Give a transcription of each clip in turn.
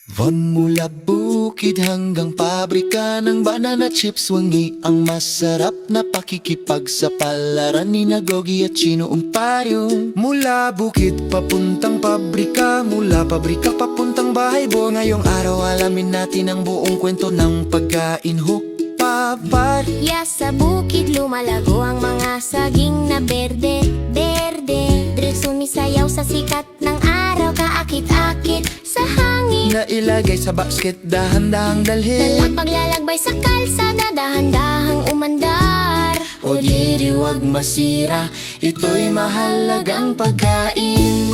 Von mula bukid hanggang pabrika ng banana chips, wangi ang masarap na pakikipagsapalaran ni Gogi at Chino Umpario. Mula bukid papuntang pabrika, mula pabrika papuntang bahay bo. Ngayong araw alamin natin ang buong kwento ng pagkain hukpapar. Sa bukid lumalago ang mga saging na berde, berde. Diretso sumisayaw sa sikat ng araw, kaakit-akit sa hangin. Nailagay sa basket, dahan-dahang dalhin. Dalang paglalakbay sa kalsada, dahan-dahang umandar. O di wag masira, ito'y mahalagang pagkain.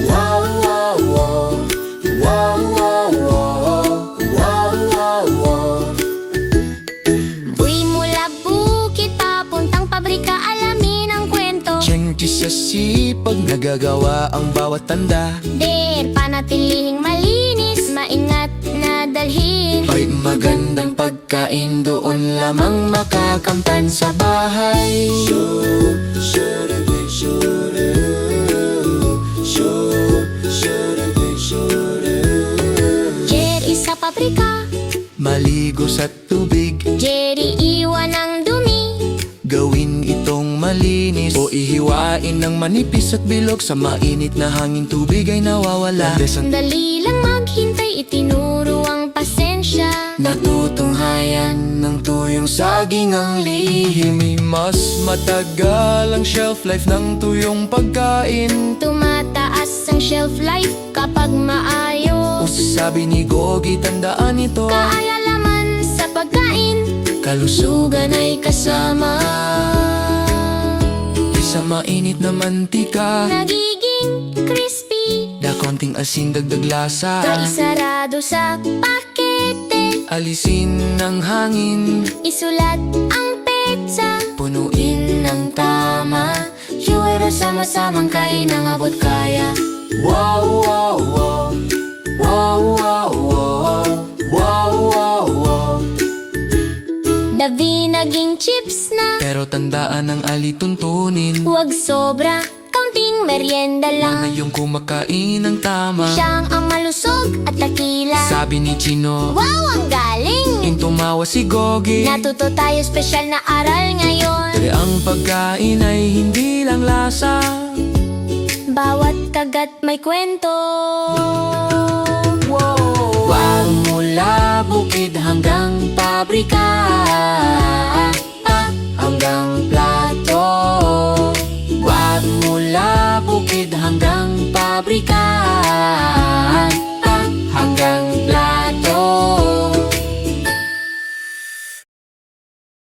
Wow, wow, wow. Wow, wow, wow. Wow, wow, wow. Buy mula bukid papuntang pabrika, alamin ang kwento. Siyempre sa sipag nagagawa ang bawat tanda. Der, panatilihing malinis, maingat na dalhin. Ay magandang pagkain, doon lamang makakamtan sa bahay. Jerry sa pabrika, Maligo sa tubig, Jerry iwan ang dumi. gawin itong malinis. O ihiwain ng manipis at bilog, sa mainit na hangin tubig ay nawawala. Dali lang maghintay, itinuro ang pasensya. Natutunghayan ng tuyong saging ang lihim. Mas matagal ang shelf life ng tuyong pagkain. Tumataas ang shelf life kapag maayos. Sabi ni Gogi, tandaan ito, Kaayalaman sa pagkain, kalusugan ay kasama. Sa mainit na mantika, nagiging crispy. na konting asin dagdag lasa. Kaisarado sa pakete, Alisin ng hangin, isulat ang petsa. punuin ng tama. Pero sama-samang kain ang abot kaya. Wow, wow, wow. Wow, wow, wow. Wow, wow, wow. Davi naging chips na, Pero tandaan ang alituntunin, huwag sobra, kaunting merienda lang. ngayong kumakain ng tama. Siyang ang malusog at takila. Sabi ni Chino, Wow, ang galing! tumawa si Gogi. Natuto tayo special na aral ngayon. Ang pagkain ay hindi lang lasa, Bawat kagat may kwento. wow. Mula bukid hanggang pabrika,